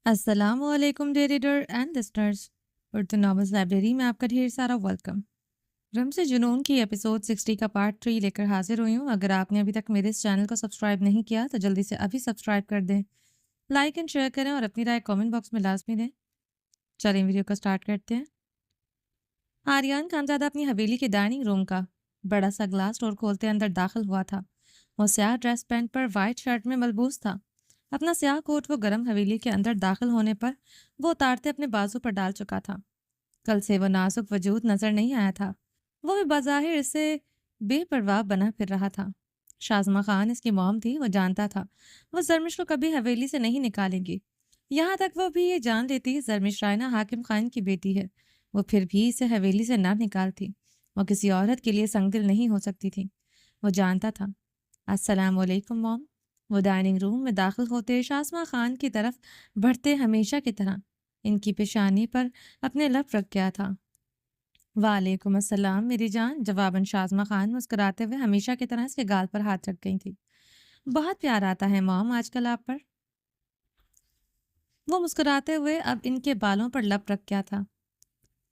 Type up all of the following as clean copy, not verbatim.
السلام علیکم dear reader and listeners, Urdu novels library میں آپ کا ڈھیر سارا ویلکم۔ رمز جنون کی ایپیسوڈ 60 کا پارٹ 3 لے کر حاضر ہوئی ہوں۔ اگر آپ نے ابھی تک میرے اس چینل کو سبسکرائب نہیں کیا تو جلدی سے ابھی سبسکرائب کر دیں، لائک اینڈ شیئر کریں اور اپنی رائے کامنٹ باکس میں لازمی دیں۔ چلیں ویڈیو کو سٹارٹ کرتے ہیں۔ آریان خانزادہ اپنی حویلی کے ڈائننگ روم کا بڑا سا گلاس ڈور کھولتے اندر داخل ہوا تھا۔ وہ سیاہ ڈریس پینٹ پر وائٹ شرٹ میں ملبوس تھا۔ اپنا سیاہ کوٹ وہ گرم حویلی کے اندر داخل ہونے پر وہ اتارتے اپنے بازو پر ڈال چکا تھا۔ کل سے وہ نازک وجود نظر نہیں آیا تھا۔ وہ بھی بظاہر اس سے بے پرواہ بنا پھر رہا تھا۔ شازمہ خان اس کی موم تھی، وہ جانتا تھا وہ زرمش کو کبھی حویلی سے نہیں نکالیں گی۔ یہاں تک وہ بھی یہ جان لیتی زرمش رائنا حاکم خان کی بیٹی ہے، وہ پھر بھی اسے حویلی سے نہ نکالتی۔ وہ کسی عورت کے لیے سنگ دل نہیں ہو سکتی تھی، وہ جانتا تھا۔ السلام علیکم موم، وہ ڈائننگ روم میں داخل ہوتے شازمہ خان کی طرف بڑھتے ہمیشہ کی طرح ان کی پیشانی پر اپنے لب رکھ گیا تھا۔ وعلیکم السلام میری جان، جواباً شازمہ خان مسکراتے ہوئے ہمیشہ کی طرح اس کے گال پر ہاتھ رکھ گئی تھی۔ بہت پیار آتا ہے موم آج کل آپ پر، وہ مسکراتے ہوئے اب ان کے بالوں پر لب رکھ گیا تھا۔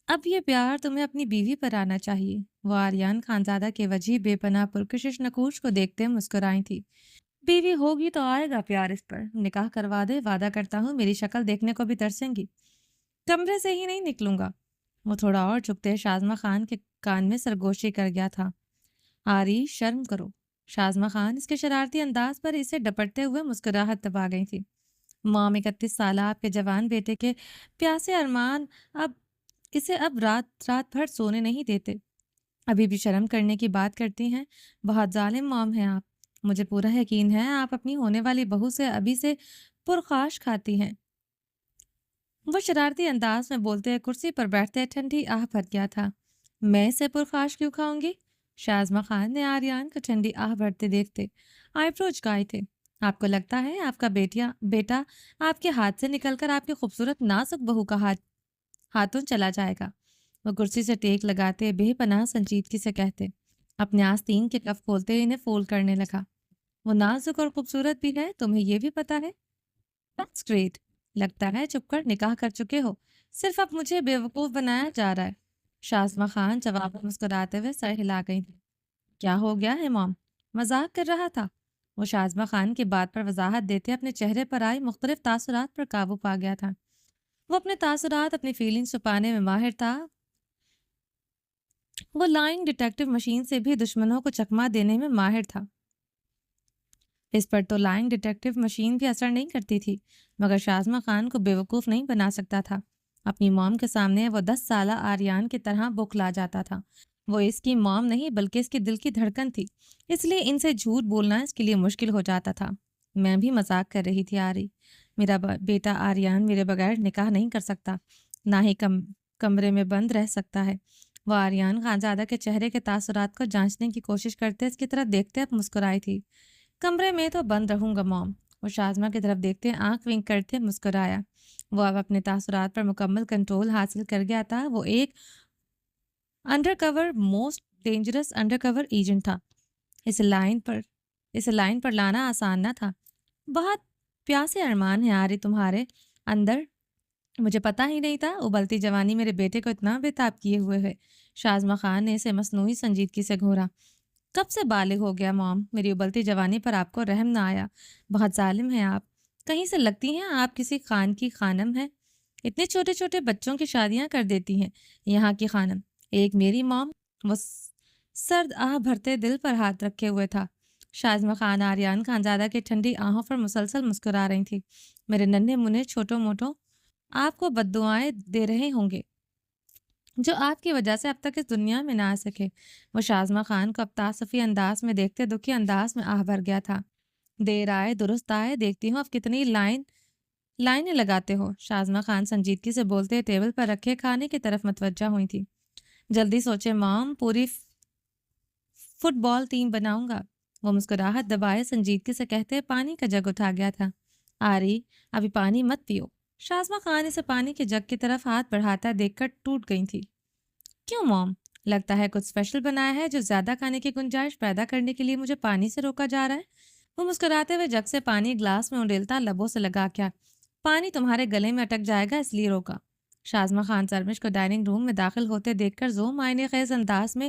اب یہ پیار تمہیں اپنی بیوی پر آنا چاہیے، وہ آریان خانزادہ کے وجہ بے پناہ پرکشش نقوش کو دیکھتے مسکرائی تھی۔ بیوی ہوگی تو آئے گا پیار اس پر، نکاح کروا دے، وعدہ کرتا ہوں میری شکل دیکھنے کو بھی ترسیں گی، کمرے سے ہی نہیں نکلوں گا۔ وہ تھوڑا اور جھکتے شازمہ خان کے کان میں سرگوشی کر گیا تھا۔ آری شرم کرو، شازمہ خان اس کے شرارتی انداز پر اسے ڈپٹتے ہوئے مسکراہٹ دبا گئی تھی۔ مام 31 سالہ آپ کے جوان بیٹے کے پیاسے ارمان اب رات بھر سونے نہیں دیتے، ابھی بھی شرم کرنے کی بات کرتی ہیں۔ بہت ظالم مام ہیں آپ، مجھے پورا یقین ہے آپ اپنی ہونے والی بہو سے ابھی سے پرخاش کھاتی ہیں۔ وہ شرارتی انداز میں بولتے کرسی پر بیٹھتے ٹھنڈی آہ بھر گیا تھا۔ میں اسے پرخاش کیوں کھاؤں گی؟ شازمہ خان نے آریان کو ٹھنڈی آہ بھرتے دیکھتے آئی برو جھکائے تھے۔ آپ کو لگتا ہے آپ کا بیٹا آپ کے ہاتھ سے نکل کر آپ کی خوبصورت نازک بہو کا ہاتھوں چلا جائے گا؟ وہ کرسی سے ٹیک لگاتے بے پناہ سنجیدگی سے کہتے، اپنے آستین کے کف کھولتے انہیں فولڈ کرنے لگا۔ وہ نازک اور خوبصورت بھی ہے، تمہیں یہ بھی پتا ہے؟ That's great. لگتا ہے چپ کر نکاح کر چکے ہو، صرف اب مجھے بیوقوف بنایا جا رہا ہے۔ شازمہ خان جواب میں مسکراتے ہوئے سر ہلا گئی تھی۔ کیا ہو گیا ہے مام؟ مذاق کر رہا تھا۔ وہ شازمہ خان کی بات پر وضاحت دیتے اپنے چہرے پر آئی مختلف تاثرات پر قابو پا گیا تھا۔ وہ اپنے تاثرات، اپنی فیلنگز چھپانے میں ماہر تھا۔ وہ لائنگ ڈیٹیکٹو مشین سے بھی دشمنوں کو چکما دینے میں ماہر تھا۔ اس پر تو لائنگ ڈیٹیکٹو مشین بھی اثر نہیں کرتی تھی، مگر شازمہ خان کو بیوقوف نہیں بنا سکتا تھا۔ اپنی موم کے سامنے وہ 10 سالہ آریان کی طرح بوکھلا جاتا تھا۔ وہ اس کی موم نہیں بلکہ اس کی دل کی دھڑکن تھی، اس لیے ان سے جھوٹ بولنا اس کے لیے مشکل ہو جاتا تھا۔ میں بھی مذاق کر رہی تھی آری، میرا بیٹا آریان میرے بغیر نکاح نہیں کر سکتا، نہ ہی کمرے میں بند رہ سکتا ہے۔ وہ آریان خانزادہ کے چہرے کے تاثرات کو جانچنے کی کوشش کرتے اس کی طرف دیکھتے اب مسکرائی تھی۔ کمرے میں تو بند رہوں گا موم، وہ شازمہ کی طرف دیکھتے آنکھ ونک کرتے مسکرایا۔ وہ اب اپنے تاثرات پر مکمل کنٹرول حاصل کر گیا تھا۔ وہ ایک انڈر کور، موسٹ ڈینجرس انڈر کور ایجنٹ تھا۔ اسے لائن پر لانا آسان نہ تھا۔ بہت پیاسے ارمان ہیں آری تمہارے اندر، مجھے پتا ہی نہیں تھا ابلتی جوانی میرے بیٹے کو اتنا بےتاب کیے ہوئے ہے۔ شازمہ خان نے اسے مصنوعی سنجیدگی سے گھورا۔ کب سے بالغ ہو گیا موم، میری ابلتی جوانی پر آپ کو رحم نہ آیا؟ بہت ظالم ہیں آپ، کہیں سے لگتی ہیں آپ کسی خان کی خانم ہیں، اتنے چھوٹے چھوٹے بچوں کی شادیاں کر دیتی ہیں یہاں کی خانم۔ ایک میری موم، وہ سرد آہ بھرتے دل پر ہاتھ رکھے ہوئے تھا۔ شازمہ خان آریان خانزادہ کی ٹھنڈی آہوں پر مسلسل مسکرا رہی تھی۔ میرے ننھے منھے چھوٹوں موٹوں آپ کو بد دعائیں دے رہے ہوں گے جو آپ کی وجہ سے اب تک اس دنیا میں نہ آ سکے۔ وہ شازمہ خان کو اب تعسفی انداز میں دیکھتے دکھی انداز میں آہ بھر گیا تھا۔ دیر آئے درست آئے، دیکھتی ہوں اب کتنی لائنیں لگاتے ہو، شازمہ خان سنجیدگی سے بولتے ٹیبل پر رکھے کھانے کی طرف متوجہ ہوئی تھی۔ جلدی سوچے مام، پوری فٹ بال ٹیم بناؤں گا، وہ مسکراہٹ دبائے سنجیدگی سے کہتے پانی کا جگ اٹھا گیا تھا۔ آری ابھی پانی مت پیو، شازمہ خان اسے پانی کے جگ کی طرف ہاتھ بڑھاتا دیکھ کر ٹوٹ گئی تھی۔ کیوں موم؟ لگتا ہے کچھ اسپیشل بنایا ہے جو زیادہ کھانے کی گنجائش پیدا کرنے کے لیے مجھے پانی سے روکا جا رہا ہے؟ وہ مسکراتے ہوئے جگ سے پانی گلاس میں انڈیلتا لبوں سے لگا کیا، پانی تمہارے گلے میں اٹک جائے گا، اس لیے روکا۔ شازمہ خان زرمش کو ڈائننگ روم میں داخل ہوتے دیکھ کر زو معنی خیز انداز میں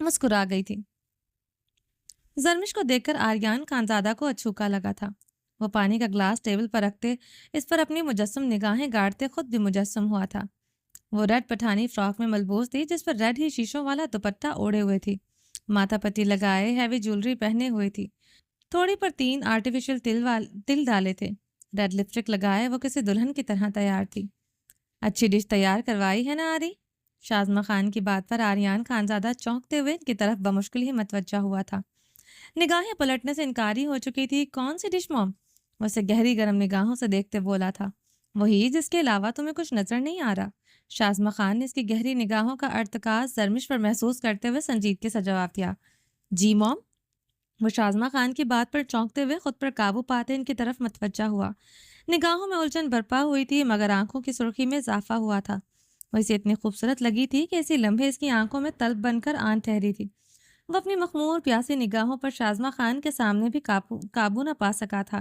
مسکرا گئی تھی۔ زرمش کو دیکھ کر آریان خانزادہ کو اچھوکا لگا تھا۔ وہ پانی کا گلاس ٹیبل پر رکھتے اس پر اپنی مجسم نگاہیں گاڑتے خود بھی مجسم ہوا تھا۔ وہ ریڈ پٹھانی فراک میں ملبوس تھی جس پر ریڈ ہی شیشوں والا دوپٹہ اوڑھے ہوئے تھی، ماتھا پٹی لگائے ہیوی جولری پہنے ہوئے تھی، تھوڑی پر 3 آرٹیفیشل تل ڈالے تھے، ریڈ لپسٹک لگائے وہ کسی دلہن کی طرح تیار تھی۔ اچھی ڈش تیار کروائی ہے نا آری؟ شازمہ خان کی بات پر آریان خانزادہ چونکتے ہوئے ان کی طرف بمشکل ہی متوجہ ہوا تھا۔ نگاہیں پلٹنے سے انکاری ہو چکی تھی۔ کون سی ڈش موم؟ وہ اسے گہری گرم نگاہوں سے دیکھتے بولا تھا۔ وہی جس کے علاوہ تمہیں کچھ نظر نہیں آ رہا۔ شازمہ خان نے اس کی گہری نگاہوں کا ارتکاز زرمش پر محسوس کرتے ہوئے سنجیدگی سے جواب دیا۔ جی موم۔ وہ شازمہ خان کی بات پر چونکتے ہوئے خود پر قابو پاتے ان کی طرف متوجہ ہوا۔ نگاہوں میں الجھن برپا ہوئی تھی مگر آنکھوں کی سرخی میں اضافہ ہوا تھا۔ وہ اسے اتنی خوبصورت لگی تھی کہ اسی لمحے اس کی آنکھوں میں طلب بن کر آن ٹھہری تھی۔ وہ اپنی مخمور پیاسی نگاہوں پر شازمہ خان کے سامنے بھی قابو نہ پا سکا تھا۔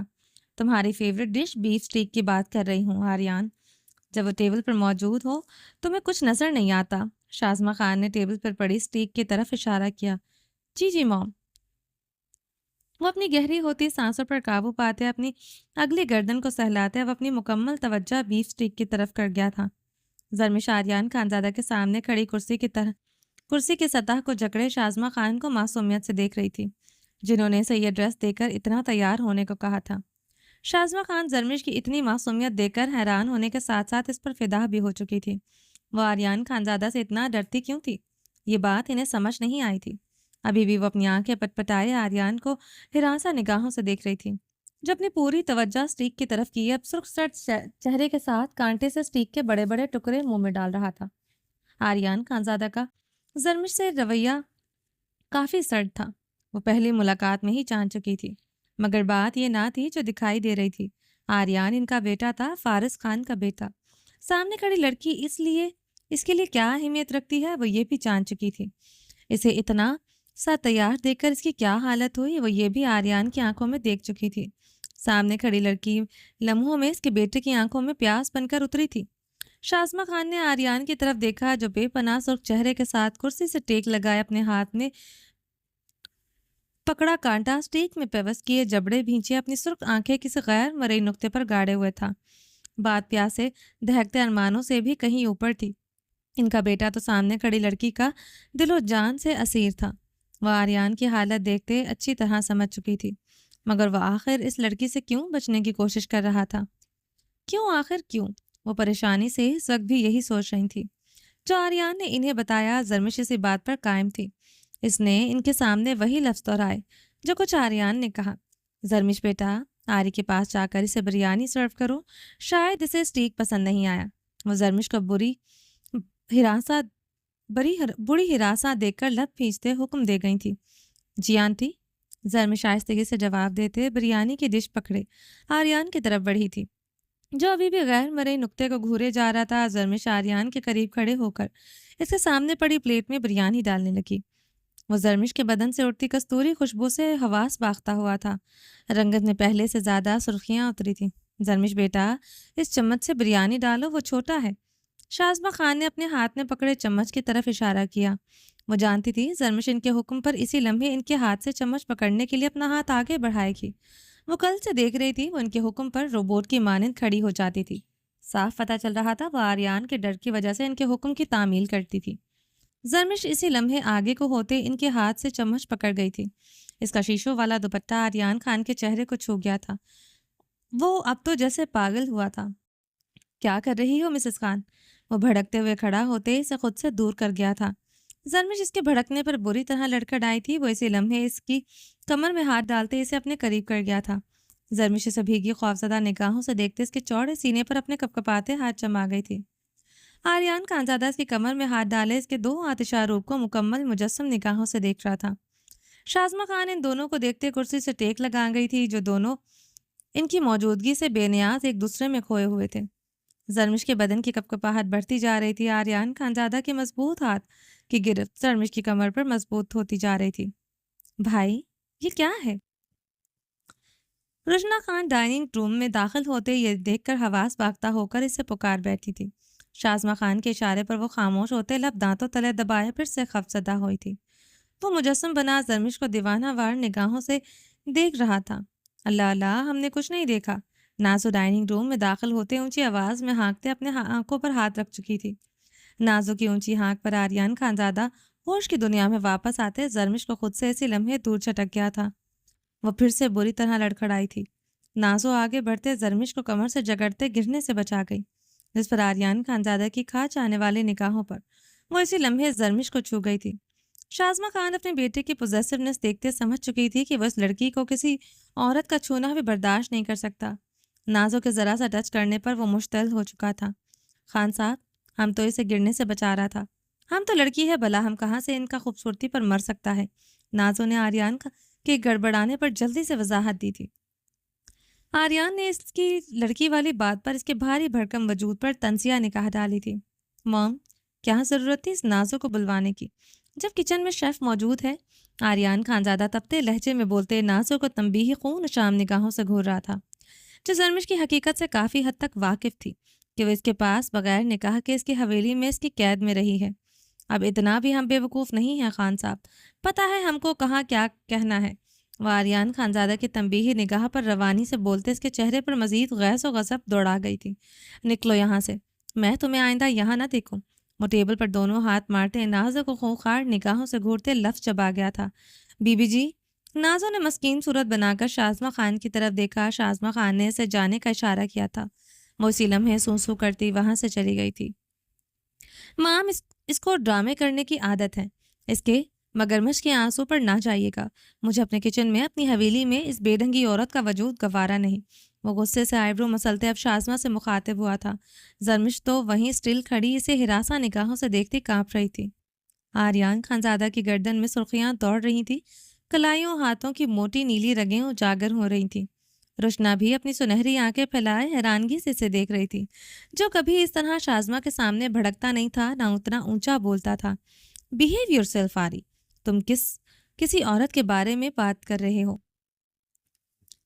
تمہاری فیوریٹ ڈش بیف اسٹیک کی بات کر رہی ہوں آریان۔ جب وہ ٹیبل پر موجود ہو تمہیں کچھ نظر نہیں آتا؟ شازمہ خان نے ٹیبل پر پڑی اسٹیک کی طرف اشارہ کیا۔ جی جی موم۔ وہ اپنی گہری ہوتی سانسوں پر قابو پاتے اپنی اگلی گردن کو سہلاتے اب اپنی مکمل توجہ بیف اسٹیک کی طرف کر گیا تھا۔ زرمش آریان خانزادہ کے سامنے کھڑی کرسی کی سطح کو جکڑے شازمہ خان کو معصومیت سے دیکھ رہی تھی، جنہوں نے اسے یہ ڈریس دے کر اتنا تیار ہونے کو کہا تھا۔ شازمہ خان زرمش کی اتنی معصومیت دیکھ کر حیران ہونے کے ساتھ ساتھ اس پر فدا بھی ہو چکی تھی۔ وہ آریان خانزادہ سے اتنا ڈرتی کیوں تھی؟ یہ بات انہیں سمجھ نہیں آئی تھی۔ ابھی بھی وہ اپنی آنکھیں پٹپٹائے آریان کو ہراساں نگاہوں سے دیکھ رہی تھی، جو اپنی پوری توجہ اسٹیک کی طرف کی اب سرخ سرد چہرے کے ساتھ کانٹے سے اسٹیک کے بڑے بڑے ٹکڑے منہ میں ڈال رہا تھا۔ آریان خانزادہ کا زرمش سے رویہ کافی سرد تھا۔ وہ پہلی ملاقات میں ہی جان چکی تھی، مگر بات یہ نہ تھی جو دکھائی دے رہی تھی۔ آریان ان کا بیٹا تھا، فارس خان کا بیٹا۔ سامنے کھڑی لڑکی اس کے لیے کیا اہمیت رکھتی ہے وہ یہ بھی جان چکی تھی۔ اسے اتنا سا تیار دیکھ کر اس کی کیا حالت ہوئی وہ یہ بھی آریان کی آنکھوں میں دیکھ چکی تھی۔ سامنے کھڑی لڑکی لمحوں میں اس کے بیٹے کی آنکھوں میں پیاس بن کر اتری تھی۔ شازمہ خان نے آریان کی طرف دیکھا جو بے پناہ سرخ چہرے کے ساتھ کرسی سے ٹیک لگائے اپنے ہاتھ میں پکڑا کانٹا اسٹیک میں پیوست کیے جبڑے بھینچے اپنی سرخ آنکھیں کسی غیر مرئی نقطے پر گاڑے ہوئے تھا۔ بات پیاسے دہکتے ارمانوں سے بھی کہیں اوپر تھی۔ ان کا بیٹا تو سامنے کھڑی لڑکی کا دل و جان سے اسیر تھا۔ وہ آریان کی حالت دیکھتے اچھی طرح سمجھ چکی تھی، مگر وہ آخر اس لڑکی سے کیوں بچنے کی کوشش کر رہا تھا؟ آخر کیوں؟ وہ پریشانی سے اس وقت بھی یہی سوچ رہی تھی۔ جو آریان نے انہیں بتایا زرمش اسی بات پر قائم تھی۔ اس نے ان کے سامنے وہی لفظ دہرائے جو کچھ آریان نے کہا۔ زرمش بیٹا، آری کے پاس جا کر اسے بریانی سرو کرو، شاید اسے اسٹیک پسند نہیں آیا۔ وہ زرمش کو بڑی ہراساں دیکھ کر لب کھینچتے حکم دے گئی تھی۔ جی آنٹی، زرمش آہستگی سے جواب دیتے بریانی کی ڈش پکڑے آریان کی طرف بڑھی تھی، جو ابھی بھی غیر مرئی نقطے کو گھورے جا رہا تھا۔ زرمش آریان کے قریب کھڑے ہو کر اس کے سامنے پڑی پلیٹ میں بریانی ڈالنے لگی۔ وہ زرمش کے بدن سے اٹھتی کستوری خوشبو سے حواس باختہ ہوا تھا۔ رنگت میں پہلے سے زیادہ سرخیاں اتری تھیں۔ زرمش بیٹا، اس چمچ سے بریانی ڈالو، وہ چھوٹا ہے۔ شازمہ خان نے اپنے ہاتھ میں پکڑے چمچ کی طرف اشارہ کیا۔ وہ جانتی تھی زرمش ان کے حکم پر اسی لمحے ان کے ہاتھ سے چمچ پکڑنے کے لیے اپنا ہاتھ آگے بڑھائے گی۔ وہ کل سے دیکھ رہی تھی وہ ان کے حکم پر روبوٹ کی مانند کھڑی ہو جاتی تھی۔ صاف پتہ چل رہا تھا وہ آریان کے ڈر کی وجہ سے ان کے حکم کی تعمیل کرتی تھی۔ زرمش اسی لمحے آگے کو ہوتے ان کے ہاتھ سے چمچ پکڑ گئی تھی۔ اس کا شیشوں والا دوپٹہ آریان خان کے چہرے کو چھو گیا تھا۔ وہ اب تو جیسے پاگل ہوا تھا۔ کیا کر رہی ہو مسز خان؟ وہ بھڑکتے ہوئے کھڑا ہوتے اسے خود سے دور کر گیا تھا۔ زرمش اس کے بھڑکنے پر بری طرح لڑکھڑ آئی تھی۔ وہ اسی لمحے اس کی کمر میں ہاتھ ڈالتے اسے اپنے قریب کر گیا تھا۔ زرمش اسے بھیگی خوفزدہ نگاہوں سے دیکھتے اس کے چوڑے سینے پر اپنے کپکپاتے ہاتھ جما گئی تھی۔ آریان خانزادہ اس کی کمر میں ہاتھ ڈالے اس کے دو آتشا روپ کو مکمل مجسم نگاہوں سے دیکھ رہا تھا۔ شازمہ خان ان دونوں کو دیکھتے کرسی سے ٹیک لگا گئی تھی، جو دونوں ان کی موجودگی سے بے نیاز ایک دوسرے میں کھوئے ہوئے تھے۔ زرمش کے بدن کی کپکپاہٹ بڑھتی جا رہی تھی۔ آریان خانزادہ کے مضبوط ہاتھ کی گرفت زرمش کی کمر پر مضبوط ہوتی جا رہی تھی۔ بھائی، یہ کیا ہے؟ رشنا خان ڈائننگ روم میں داخل ہوتے یہ دیکھ کر حواس باختہ ہو کر اسے پکار بیٹھی تھی۔ شازمہ خان کے اشارے پر وہ خاموش ہوتے لب دانتوں تلے دبائے پھر سے خفزدہ ہوئی تھی۔ وہ مجسم بنا زرمش کو دیوانہ وار نگاہوں سے دیکھ رہا تھا۔ اللہ اللہ، ہم نے کچھ نہیں دیکھا۔ نازو ڈائننگ روم میں داخل ہوتے اونچی آواز میں ہانکتے اپنے آنکھوں پر ہاتھ رکھ چکی تھی۔ نازو کی اونچی ہانک پر آریان خانزادہ ہوش کی دنیا میں واپس آتے زرمش کو خود سے اسی لمحے دور چھٹک گیا تھا۔ وہ پھر سے بری طرح لڑکھڑائی تھی۔ نازو آگے بڑھتے زرمش کو کمر سے جگڑتے گرنے سے بچا گئی، جس پر آریان خانزادہ کی کھانچ آنے والے نگاہوں پر وہ اسی لمحے زرمش کو چھو گئی تھی۔ شازمہ خان اپنے بیٹے کی پوزیسونیس دیکھتے سمجھ چکی تھی کہ وہ اس لڑکی کو کسی عورت کا چھونا بھی برداشت نہیں کر سکتا۔ نازو کے ذرا سا ٹچ کرنے پر وہ مشتعل ہو چکا تھا۔ خان صاحب، ہم تو اسے گرنے سے بچا رہا تھا۔ ہم تو لڑکی ہے، بھلا ہم کہاں سے ان کا خوبصورتی پر مر سکتا ہے۔ نازو نے آریان کے گڑبڑانے پر جلدی سے وضاحت دی تھی۔ آریان نے اس کی لڑکی والی بات پر اس کے بھاری بھرکم وجود پر تنزیہ نگاہ ڈالی تھی۔ مام، کیا ضرورت تھی اس نازو کو بلوانے کی جب کچن میں شیف موجود ہے؟ آریان خانزادہ تپتے لہجے میں بولتے نازو کو تنبیہی خون شام نگاہوں سے گھور رہا تھا، جو زرمش کی حقیقت سے کافی حد تک واقف تھی کہ وہ اس کے پاس بغیر نکاح کے اس کی حویلی میں اس کی قید میں رہی ہے۔ اب اتنا بھی ہم بے وقوف نہیں ہیں خان صاحب، پتہ ہے ہم کو کہاں کیا کہنا ہے۔ وہ آریان خانزادہ کی تنبیہی نگاہ پر روانی سے بولتے اس کے چہرے پر مزید غیظ و غضب دوڑا گئی تھی۔ نکلو یہاں سے، میں تمہیں آئندہ یہاں نہ دیکھوں۔ وہ ٹیبل پر دونوں ہاتھ مارتے نازو کو خونخوار نگاہوں سے گھورتے لفظ چبا گیا تھا۔ بی بی جی، نازو نے مسکین صورت بنا کر شازمہ خان کی طرف دیکھا۔ شازمہ خان نے اسے جانے کا اشارہ کیا تھا۔ وہ اسی لمحے سو سو کرتی وہاں سے چلی گئی تھی۔ مام، اس کو ڈرامے کرنے کی عادت ہے، اس کے مگرمچھ کے آنسو پر نہ جائیے گا۔ مجھے اپنے کچن میں اپنی حویلی میں اس بے ڈھنگی عورت کا وجود گوارا نہیں۔ وہ غصے سے آئیبرو مسلتے اب شازمہ سے مخاطب ہوا تھا۔ زرمش تو وہیں سٹل کھڑی اسے ہراساں نگاہوں سے دیکھتی کانپ رہی تھی۔ آریان خانزادہ کی گردن میں سرخیاں دوڑ رہی تھی، کلائیوں ہاتھوں کی موٹی نیلی رگیں اجاگر ہو رہی تھیں۔ رشنا بھی اپنی سنہری آنکھیں پھیلائے حیرانگی سے اسے دیکھ رہی تھی، جو کبھی اس طرح شازمہ کے سامنے بھڑکتا نہیں تھا، نہ اتنا اونچا بولتا تھا۔ بیہیو یور سیلف آری، تم کسی عورت کے بارے میں بات کر رہے ہو؟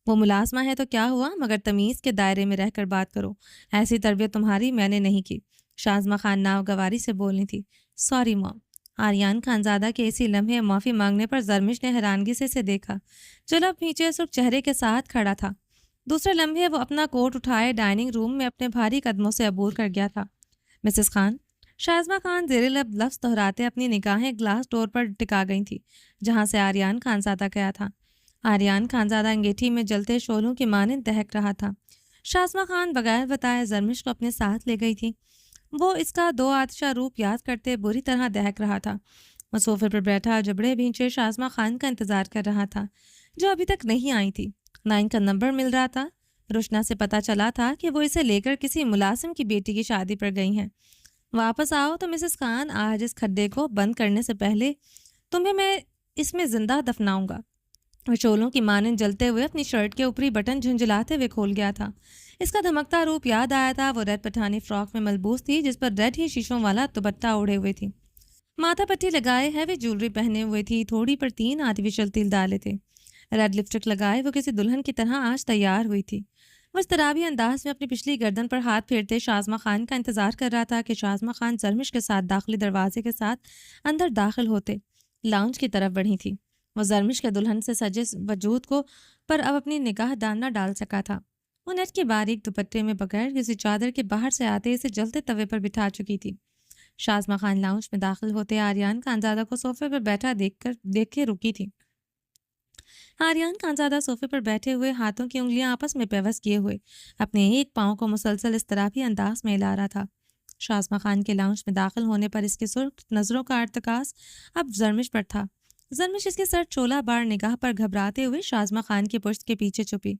وہ ملازمہ ہے تو کیا ہوا، مگر تمیز کے دائرے میں رہ کر بات کرو۔ ایسی تربیت تمہاری میں نے نہیں کی۔ شازمہ خان ناگواری سے بولنی تھی۔ سوری مام۔ آریان خانزادہ کے اسی لمحے معافی مانگنے پر زرمش نے حیرانگی سے اسے دیکھا، جو لب نیچے سرخ چہرے کے ساتھ کھڑا تھا۔ دوسرے لمحے وہ اپنا کوٹ اٹھائے ڈائننگ روم میں اپنے بھاری قدموں سے عبور کر گیا تھا۔ مسز خان، شازمہ خان زیر لب لفظ دہراتے اپنی نگاہیں گلاس ڈور پر ٹکا گئی تھی، جہاں سے آریان خانزادہ گیا تھا۔ آریان خانزادہ انگیٹھی میں جلتے شعلوں کی مانند دہک رہا تھا۔ شازمہ خان بغیر بتائے زرمش کو اپنے ساتھ لے گئی تھی۔ وہ اس کا دو آتشہ روپ یاد کرتے بری طرح دہک رہا تھا۔ وہ صوفے پر بیٹھا جبڑے بھینچے شازمہ خان کا انتظار کر رہا تھا، جو ابھی تک نہیں آئی تھی، نہ ان کا نمبر مل رہا تھا۔ رشنا سے پتہ چلا تھا کہ وہ اسے لے کر کسی ملازم کی بیٹی کی شادی پر گئی ہیں۔ واپس آؤ تو مسز خان، آج اس کھڈے کو بند کرنے سے پہلے تمہیں میں اس میں زندہ دفناؤں گا۔ وہ شولوں کی مانند جلتے ہوئے اپنی شرٹ کے اوپری بٹن جھنجھلاتے ہوئے کھول گیا تھا۔ اس کا دھمکتا روپ یاد آیا تھا۔ وہ ریڈ پٹھانی فراک میں ملبوس تھی، جس پر ریڈ ہی شیشوں والا دوپٹہ اوڑھے ہوئے تھی، ماتھا پٹی لگائے ہیوی جولری پہنے ہوئے تھی، تھوڑی پر 3 آرٹیفیشل تل ڈالے تھے، ریڈ لپسٹک لگائے وہ کسی دلہن کی طرح آج تیار ہوئی تھی۔ وہ اضطرابی انداز میں اپنی پچھلی گردن پر ہاتھ پھیرتے شازمہ خان کا انتظار کر رہا تھا کہ شازمہ خان زرمش کے ساتھ داخلی دروازے کے ساتھ اندر داخل ہوتے لاؤنج کی طرف بڑھی تھی۔ وہ زرمش کے دلہن سے سجے وجود کو پر اب اپنی نگاہ نہ ڈال سکا تھا۔ وہ نیٹ کے باریک دوپٹے میں بغیر کسی چادر کے باہر سے آتے اسے جلتے توے پر بٹھا چکی تھی۔ شازمہ خان لاؤنج میں داخل ہوتے آریان خانزادہ کو صوفے پر بیٹھا دیکھ کے رکی تھی۔ آریان خانزادہ صوفے پر بیٹھے ہوئے ہاتھوں کی انگلیاں آپس میں پیوست کیے ہوئے اپنے ایک پاؤں کو مسلسل اضطرابی انداز میں ہلا رہا تھا۔ شازمہ خان کے لاؤنج میں داخل ہونے پر اس کی سرخ نظروں کا ارتکاز اب زرمش پر تھا۔ زرمش اس کے سر چولہ بار نگاہ پر گھبراتے ہوئے شازمہ خان کی پشت کے پیچھے چھپی۔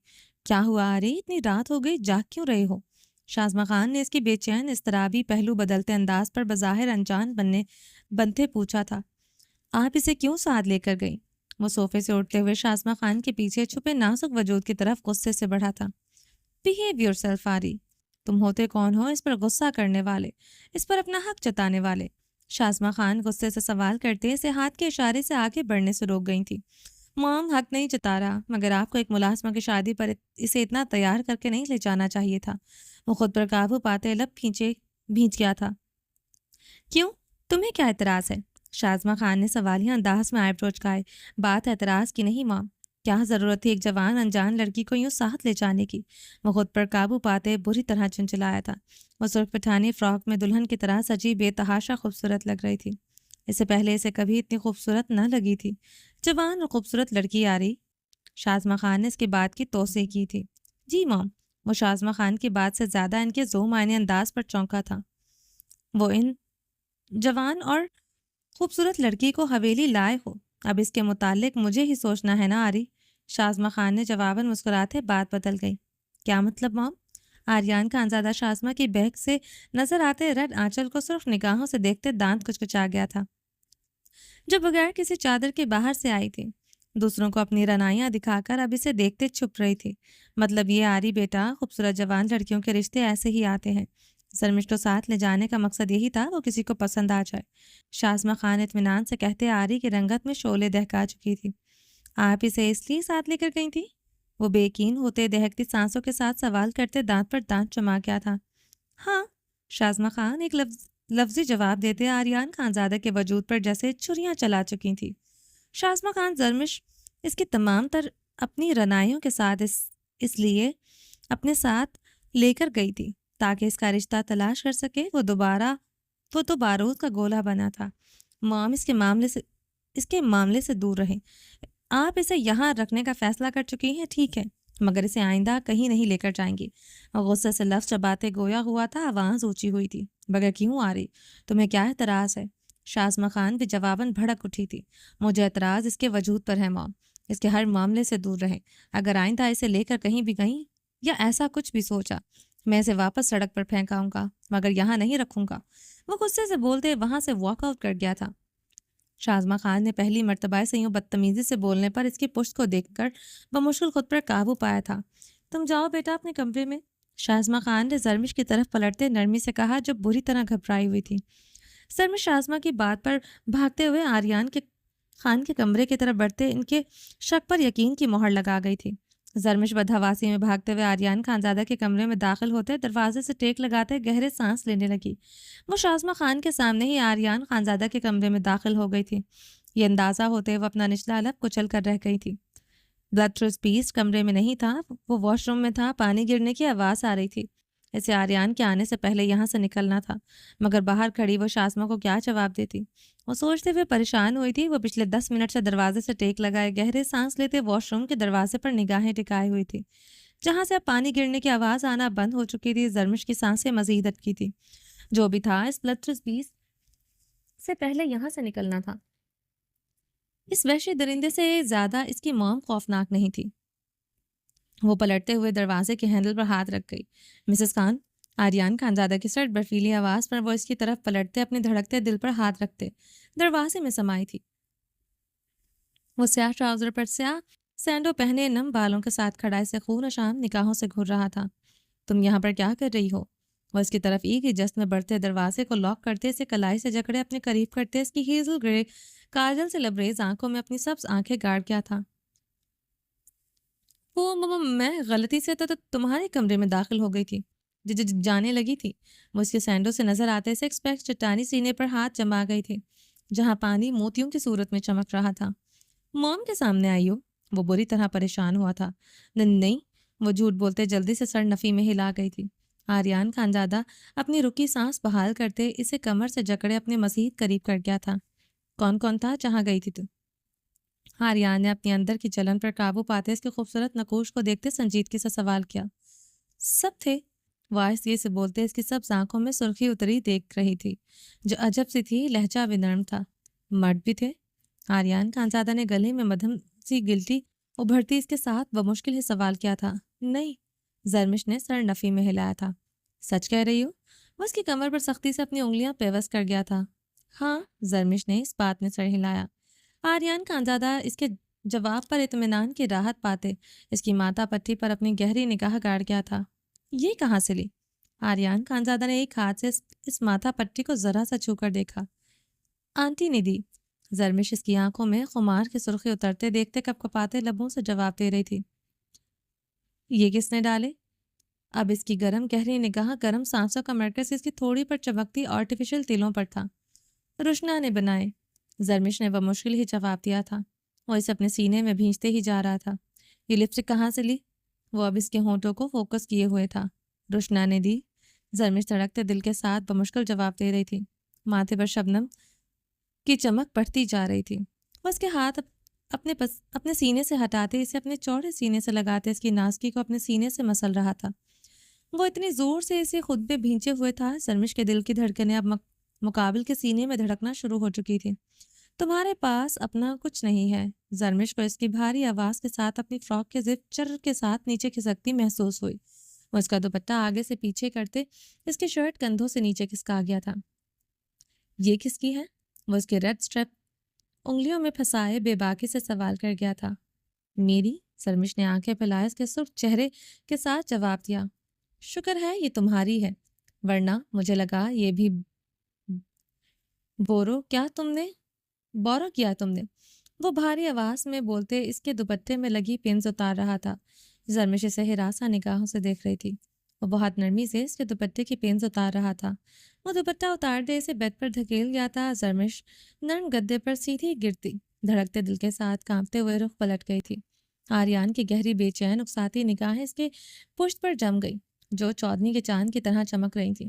کیا ہوا آری، اتنی رات ہو گئی، جاگ کیوں رہے ہو؟ شازمہ خان نے اس کی بے چین اضطرابی پہلو بدلتے انداز پر بظاہر انجان بنتے پوچھا تھا۔ آپ اسے کیوں ساتھ لے کر گئی؟ وہ صوفے سے اٹھتے ہوئے شازمہ خان کے پیچھے چھپے نازک وجود کی طرف غصے سے بڑھا تھا۔ بیہیو یور سیلف آری، تم ہوتے کون ہو اس پر غصہ کرنے والے، اس پر اپنا حق جتانے والے؟ شازمہ خان غصے سے سوال کرتے اسے ہاتھ کے اشارے سے آگے بڑھنے سے روک گئی تھی۔ مام حق نہیں جتا رہا، مگر آپ کو ایک ملازمہ کی شادی پر اسے اتنا تیار کر کے نہیں لے جانا چاہیے تھا۔ وہ خود پر قابو پاتے لب بھینچ گیا تھا۔ کیوں؟ تمہیں کیا اعتراض ہے؟ شازمہ خان نے سوالیہ انداز میں آئیبرو چکائے۔ بات اعتراض کی نہیں مام، کیا ضرورت تھی ایک جوان انجان لڑکی کو یوں ساتھ لے جانے کی؟ وہ خود پر قابو پاتے بری طرح چنچلایا تھا۔ وہ سرخ پٹھانی فراک میں دلہن کی طرح سجی بے تحاشا خوبصورت لگ رہی تھی۔ اس سے پہلے اسے کبھی اتنی خوبصورت نہ لگی تھی۔ جوان اور خوبصورت لڑکی آ رہی؟ شازمہ خان نے اس کی بات کی توثیق کی تھی۔ جی مام۔ وہ شازمہ خان کی بات سے زیادہ ان کے ذو معنی انداز پر چونکا تھا۔ وہ ان جوان اور خوبصورت لڑکی کو حویلی لائے ہو، اب اس کے متعلق مجھے ہی سوچنا ہے نا آری؟ شازمہ خان نے جواباً مسکراتے بات بدل گئی۔ کیا مطلب مام؟ آریان خانزادہ شازمہ کی بہک سے نظر آتے رڈ آنچل کو صرف نگاہوں سے دیکھتے دانت کچکچا گیا تھا، جو بغیر کسی چادر کے باہر سے آئی تھی۔ دوسروں کو اپنی رنائیاں دکھا کر اب اسے دیکھتے چھپ رہی تھی۔ مطلب یہ آری بیٹا، خوبصورت جوان لڑکیوں کے رشتے ایسے ہی آتے ہیں۔ سرمش کو ساتھ لے جانے کا مقصد یہی تھا وہ کسی کو پسند آ جائے۔ شازمہ خان اطمینان سے کہتے آری کی رنگت میں شعلے دہکا چکی تھی۔ آپ اسے اس لیے ساتھ لے کر گئی تھی؟ وہ بے یقین ہوتے دہکتی سانسوں کے ساتھ سوال کرتے دانت پر دانت چما گیا تھا۔ ہاں، شازمہ خان ایک لفظی جواب دیتے آریان خانزادہ کے وجود پر جیسے چھریاں چلا چکی تھی۔ شازمہ خان زرمش اس کی تمام تر اپنی رنائیوں کے ساتھ اس لیے اپنے ساتھ لے کر گئی تھی تاکہ اس کا رشتہ تلاش کر سکے۔ وہ تو بارود کا گولہ بنا تھا۔ مام اس کے معاملے سے دور رہیں۔ آپ اسے یہاں رکھنے کا فیصلہ کر چکی ہیں، ٹھیک ہے، مگر اسے آئندہ کہیں نہیں لے کر جائیں گی۔ غصے سے لفظ چباتے گویا ہوا تھا، آواز اونچی ہوئی تھی۔ بغیر کیوں آ رہی؟ تمہیں کیا اعتراض ہے؟ شازمہ خان بھی جواباً بھڑک اٹھی تھی۔ مجھے اعتراض اس کے وجود پر ہے مام۔ اس کے ہر معاملے سے دور رہیں۔ اگر آئندہ اسے لے کر کہیں بھی گئیں یا ایسا کچھ بھی سوچا، میں اسے واپس سڑک پر پھینکاؤں گا، مگر یہاں نہیں رکھوں گا۔ وہ غصے سے بولتے وہاں سے واک آؤٹ کر گیا تھا۔ شازمہ خان نے پہلی مرتبہ سے یوں بدتمیزی سے بولنے پر اس کی پشت کو دیکھ کر بمشکل خود پر قابو پایا تھا۔ تم جاؤ بیٹا اپنے کمرے میں، شازمہ خان نے زرمش کی طرف پلٹتے نرمی سے کہا، جو بری طرح گھبرائی ہوئی تھی۔ زرمش شازمہ کی بات پر بھاگتے ہوئے آریان کے خان کے کمرے کی طرف بڑھتے ان کے شک پر یقین کی مہر لگا گئی تھی۔ زرمش بدحواسی میں بھاگتے ہوئے آریان خانزادہ کے کمرے میں داخل ہوتے دروازے سے ٹیک لگاتے گہرے سانس لینے لگی۔ وہ شازمہ خان کے سامنے ہی آریان خانزادہ کے کمرے میں داخل ہو گئی تھی۔ یہ اندازہ ہوتے وہ اپنا نچلا لب کچل کر رہ گئی تھی۔ بلڈ تھروس پیسٹ کمرے میں نہیں تھا، وہ واش روم میں تھا۔ پانی گرنے کی آواز آ رہی تھی۔ اسے آریان کے آنے سے پہلے یہاں سے نکلنا تھا، مگر باہر کھڑی وہ شازمہ کو کیا جواب دیتی؟ وہ سوچتے ہوئے پریشان ہوئی تھی۔ وہ پچھلے 10 منٹ سے دروازے سے ٹیک لگائے گہرے سانس لیتے واش روم کے دروازے پر نگاہیں ٹکائے ہوئی تھی، جہاں سے اب پانی گرنے کی آواز آنا بند ہو چکی تھی۔ زرمش کی سانسیں مزید اٹکی تھی۔ جو بھی تھا، اس بلڈ تھروس پیسٹ سے پہلے یہاں سے نکلنا تھا۔ اس وحشی درندے سے زیادہ اس کی موم خوفناک نہیں تھی۔ وہ پلٹتے ہوئے دروازے کے ہینڈل پر ہاتھ رکھ گئی۔ مسز خان، آریان خانزادہ کی سرد برفیلی آواز پر وہ اس کی طرف پلٹتے اپنے دھڑکتے دل پر ہاتھ رکھتے دروازے میں سمائی تھی۔ وہ سیاہ ٹراؤزر پر سیاہ سینڈو پہنے نم بالوں کے ساتھ کھڑا اسے خون شام نگاہوں سے گھور رہا تھا۔ تم یہاں پر کیا کر رہی ہو؟ وہ اس کی طرف ایک ہی جست میں بڑھتے دروازے کو لاک کرتے اسے کلائی سے جکڑے اپنے قریب کرتے اس کی ہیزل گرے کاجل سے لبریز آنکھوں میں اپنی سبز آنکھیں گاڑ گیا تھا۔ وہ میں غلطی سے تو تمہارے کمرے میں داخل ہو گئی تھی، جانے لگی تھی۔ وہ اس کے سینڈو سے نظر آتے سے ایکسپیکٹ چٹانی سینے پر ہاتھ جما گئی تھی، جہاں پانی موتیوں کی صورت میں چمک رہا تھا۔ موم کے سامنے آئی ہو؟ وہ بری طرح پریشان ہوا تھا۔ نہیں، وہ جھوٹ بولتے جلدی سے سر نفی میں ہلا گئی تھی۔ آریان خانزادہ اپنی رکی سانس بحال کرتے اسے کمر سے جکڑے اپنے مزید قریب کر گیا تھا۔ کون تھا جہاں گئی تھی تو؟ آریان نے اپنی اندر کی جلن پر قابو پاتے اس کے خوبصورت نقوش کو دیکھتے سنجیدگی سے سوال کیا۔ سب تھے، وہ آہستگی سے بولتے اس کی سب آنکھوں میں سرخی اتری دیکھ رہی تھی، جو عجب سی تھی۔ لہجہ بھی نرم تھا۔ مرد بھی تھے؟ آریان خانزادہ نے گلے میں مدھم سی گلٹی ابھرتی اس کے ساتھ بمشکل ہی سوال کیا تھا۔ نہیں، زرمش نے سر نفی میں ہلایا تھا۔ سچ کہہ رہی ہو؟ وہ اس کی کمر پر سختی سے اپنی انگلیاں پیوست کر گیا تھا۔ ہاں، زرمش نے اس بات میں سر ہلایا۔ آریان خانزادہ اس کے جواب پر اطمینان کی راحت پاتے اس کی ماتھا پٹی پر اپنی گہری نگاہ گاڑ گیا تھا۔ یہ کہاں سے لی؟ آریان خانزادہ نے ایک ہاتھ سے اس ماتھا پٹی کو ذرا سا چھو کر دیکھا۔ آنٹی نے دی۔ زرمش اس کی آنکھوں میں خمار کی سرخی اترتے دیکھتے کپ کپاتے لبوں سے جواب دے رہی تھی۔ یہ کس نے ڈالے؟ اب اس کی گرم گہری نگاہ گرم سانسوں کا مرکز اس کی تھوڑی پر چمکتی آرٹیفیشل تیلوں پر تھا۔ رشنا نے بنائے، زرمش نے بمشکل ہی جواب دیا تھا۔ وہ اسے اپنے سینے میں بھینچتے ہی جا رہا تھا۔ یہ لپسٹک کہاں سے لی؟ وہ اب اس کے ہونٹوں کو فوکس کیے ہوئے تھا۔ رشنا نے دی، زرمش دھڑکتے دل کے ساتھ بمشکل جواب دے رہی تھی۔ ماتھے پر شبنم کی چمک بڑھتی جا رہی تھی۔ وہ اس کے ہاتھ اپنے سینے سے ہٹاتے، اسے اپنے چوڑے سینے سے لگاتے اس کی نازکی کو اپنے سینے سے مسل رہا تھا۔ وہ اتنی زور سے اسے خود پہ بھینچے ہوئے تھا، زرمش کے دل کی دھڑکنیں اب مقابل کے سینے میں دھڑکنا شروع ہو چکی تھی۔ تمہارے پاس اپنا کچھ نہیں ہے۔ زرمش کو اس کی بھاری آواز کے ساتھ اپنی فراک کے زپ چر کے ساتھ نیچے کھسکتی محسوس ہوئی۔ وہ اس کا دوپٹہ آگے سے پیچھے کرتے اس کی شرٹ کندھوں سے نیچے کھسکا گیا تھا۔ یہ کس کی ہے؟ وہ اس کے ریڈ سٹریپ انگلیوں میں پھنسائے بے باکی سے سوال کر گیا تھا۔ میری؟ زرمش نے آنکھیں پھیلائے اس کے سرخ چہرے کے ساتھ جواب دیا۔ شکر ہے یہ تمہاری ہے، ورنہ مجھے لگا یہ بھی بورو کیا تم نے؟ وہ بھاری آواز میں بولتے اس کے دوپٹے میں لگی پنز اتار رہا تھا۔ زرمش اسے ہراساں نگاہوں سے دیکھ رہی تھی۔ وہ بہت نرمی سے اس کے دوپٹے کی پنز اتار رہا تھا۔ وہ دوپٹہ اتار دے اسے بیڈ پر دھکیل گیا تھا۔ زرمش نرم گدے پر سیدھی گرتی، دھڑکتے دل کے ساتھ کانپتے ہوئے رخ پلٹ گئی تھی۔ آریان کی گہری بے چین اکساتی نگاہیں اس کے پشت پر جم گئی، جو چودنی کے چاند کی طرح چمک رہی تھی۔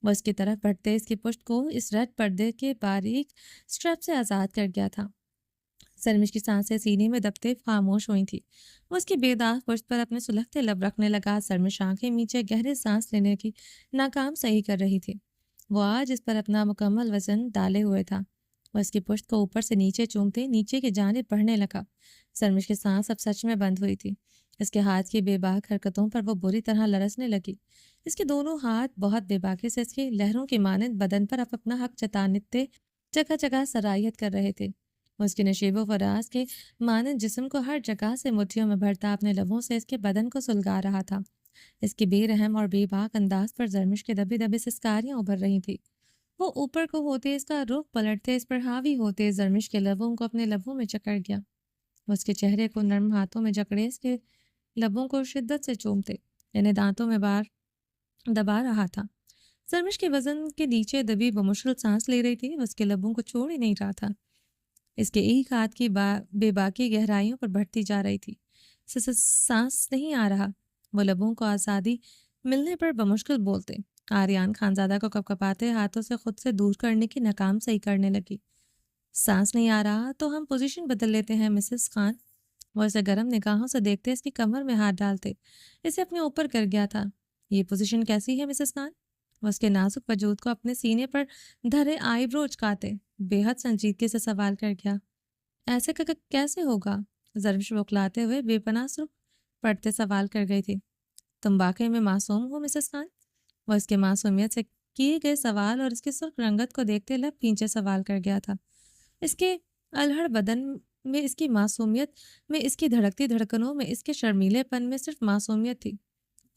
وہ اس کی طرف بڑھتے اس کی پشت کو اس ریڈ پردے کے باریک سٹریپ سے آزاد کر گیا تھا۔ زرمش کی سانسیں سینے میں دبتے خاموش ہوئی تھی۔ وہ اس کی بے داغ پشت پر اپنے سلگتے لب رکھنے لگا۔ زرمش آنکھیں نیچے گہرے سانس لینے کی ناکام صحیح کر رہی تھی۔ وہ آج اس پر اپنا مکمل وزن ڈالے ہوئے تھا۔ وہ اس کی پشت کو اوپر سے نیچے چومتے نیچے کی جانب بڑھنے لگا۔ زرمش کی سانس اب سچ میں بند ہوئی تھی۔ اس کے ہاتھ کی بے باک حرکتوں پر وہ بری طرح لرزنے لگی۔ اس کے دونوں ہاتھ بہت بے باکی سے اس کی لہروں کی مانند بدن پر اب اپنا حق جتانے جگہ جگہ سرایت کر رہے تھے۔ وہ اس کے نشیب و فراز کے مانند جسم کو ہر جگہ سے مٹھیوں میں بھرتا اپنے لبوں سے اس کے بدن کو سلگا رہا تھا۔ اس کے بے رحم اور بے باک انداز پر زرمش کے دبے دبے سسکاریاں ابھر رہی تھی۔ وہ اوپر کو ہوتے اس کا رخ پلٹتے اس پر حاوی ہوتے زرمش کے لبوں کو اپنے لبوں میں جکڑ گیا۔ وہ اس کے چہرے کو نرم ہاتھوں میں جکڑے اس کے لبوں کو شدت سے چومتے، انہیں دانتوں میں بار دبا رہا تھا۔ زرمش کے وزن کے نیچے دبی بمشکل سانس لے رہی تھی۔ وہ اس کے لبوں کو چھوڑ ہی نہیں رہا تھا۔ اس کے ایک ہاتھ کی بے باکی گہرائیوں پر بڑھتی جا رہی تھی۔ سانس نہیں آ رہا۔ وہ لبوں کو آزادی ملنے پر بمشکل بولتے۔ آریان خانزادہ کو کپ کپاتے ہاتھوں سے خود سے دور کرنے کی ناکام صحیح کرنے لگی۔ سانس نہیں آ رہا تو ہم پوزیشن بدل لیتے ہیں مسز خان۔ وہ اسے گرم نگاہوں سے دیکھتے اس کی کمر میں ہاتھ ڈالتے اسے اپنے اوپر کر گیا تھا۔ یہ پوزیشن کیسی ہے مسز خان؟ وہ اس کے نازک وجود کو اپنے سینے پر دھرے آئی برو اچکاتے بے حد سنجیدگی سے سوال کر گیا۔ ایسے کیسے ہوگا؟ زرمش بوکلاتے ہوئے بے پناہ سرخ پڑتے سوال کر گئی تھی۔ تم واقعی میں معصوم ہو مسز خان؟ وہ اس کے معصومیت سے کیے گئے سوال اور اس کی سرخ رنگت کو دیکھتے لب کھینچے سوال کر گیا تھا۔ اس کے الہڑ بدن میں اس کی معصومیت میں، اس کی دھڑکتی دھڑکنوں میں، اس کے شرمیلے پن میں صرف معصومیت تھی،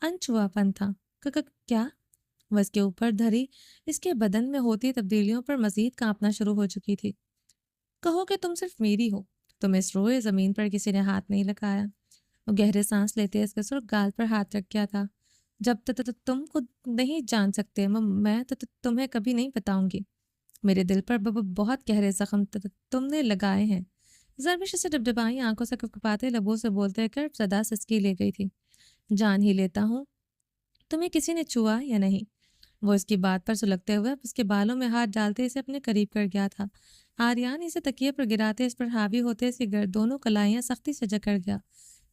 انچھوا پن تھا۔ کیا؟ وہ اس کے اوپر دھری اس کے بدن میں ہوتی تبدیلیوں پر مزید کانپنا شروع ہو چکی تھی۔ کہو کہ تم صرف میری ہو۔ تم اس روئے زمین پر کسی نے ہاتھ نہیں لگایا۔ وہ گہرے سانس لیتے اس کے سرخ گال پر ہاتھ رکھ گیا تھا۔ جب تم خود نہیں جان سکتے، میں تمہیں کبھی نہیں بتاؤں گی۔ میرے دل پر بہت گہرے زخم تم نے لگائے ہیں۔ زرمش سے ڈبڈبائی آنکھوں سے کپکپاتے لبوں سے بولتے کرب زدہ سسکی لے گئی تھی۔ جان ہی لیتا ہوں تمہیں کسی نے چھوا یا نہیں۔ وہ اس کی بات پر سلگتے ہوئے اس کے بالوں میں ہاتھ ڈالتے اسے اپنے قریب کر گیا تھا۔ آریان اسے تکیے پر گراتے اس پر حاوی ہوتے اس کی دونوں کلائیاں سختی سے جکڑ گیا۔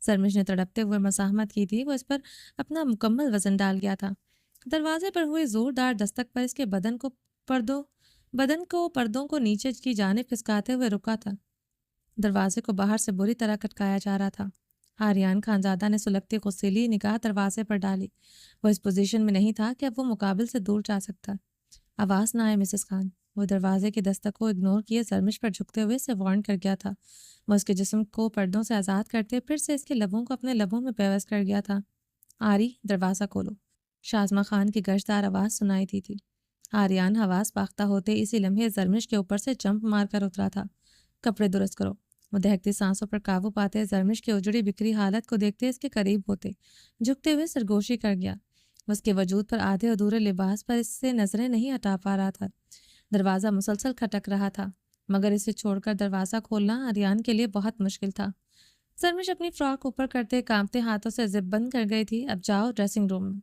زرمش نے تڑپتے ہوئے مزاحمت کی تھی۔ وہ اس پر اپنا مکمل وزن ڈال گیا تھا۔ دروازے پر ہوئی زوردار دستک پر اس کے بدن کو پردوں کو نیچے کی جانب کھسکاتے ہوئے رکا تھا۔ دروازے کو باہر سے بری طرح کھٹکایا جا رہا تھا۔ آریان خانزادہ نے سلگتی غصیلی نگاہ دروازے پر ڈالی۔ وہ اس پوزیشن میں نہیں تھا کہ اب وہ مقابل سے دور جا سکتا۔ آواز نہ آئے مسز خان۔ وہ دروازے کی دستک کو اگنور کیے زرمش پر جھکتے ہوئے اسے وارن کر گیا تھا۔ وہ اس کے جسم کو پردوں سے آزاد کرتے پھر سے اس کے لبوں کو اپنے لبوں میں پیوست کر گیا تھا۔ آری، دروازہ کھولو۔ شازمہ خان کی گرجدار آواز سنائی دی تھی۔ آریان حواس باختہ ہوتے اسی لمحے زرمش کے اوپر سے جمپ مار کر اترا تھا۔ کپڑے درست کرو۔ وہ دہکتی سانسوں پر قابو پاتے زرمش کی اجڑی بکھری حالت کو دیکھتے اس کے قریب ہوتے جھکتے ہوئے سرگوشی کر گیا۔ اس کے وجود پر آدھے ادھورے لباس پر اس سے نظریں نہیں ہٹا پا رہا تھا۔ دروازہ مسلسل کھٹک رہا تھا مگر اسے چھوڑ کر دروازہ کھولنا آریان کے لیے بہت مشکل تھا۔ زرمش اپنی فراک اوپر کرتے کانپتے ہاتھوں سے زپ بند کر گئی تھی۔ اب جاؤ ڈریسنگ روم میں۔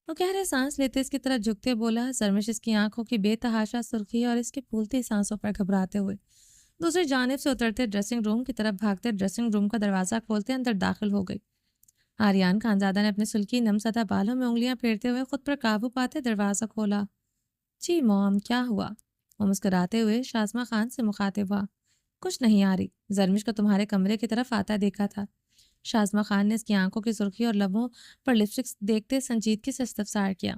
وہ گہرے سانس لیتے اس کی طرف جھکتے بولا۔ زرمش اس کی آنکھوں کی بے تحاشا سرخی اور اس کی پھولتی سانسوں پر گھبراتے ہوئے دوسری جانب سے اترتے ڈریسنگ روم کی طرف بھاگتے ڈریسنگ روم کا دروازہ کھولتے اندر داخل ہو گئی۔ آریان خانزادہ نے اپنے سلکی نم زدہ بالوں میں انگلیاں پھیرتے ہوئے خود پر قابو پاتے دروازہ کھولا۔ جی موم، کیا ہوا؟ وہ مسکراتے ہوئے شازمہ خان سے مخاطب ہوا۔ کچھ نہیں آ رہی، زرمش کو تمہارے کمرے کی طرف آتا دیکھا تھا۔ شازمہ خان نے اس کی آنکھوں کی سرخی اور لبوں پر لپسٹک دیکھتے سنجیدگی سے استفسار کیا۔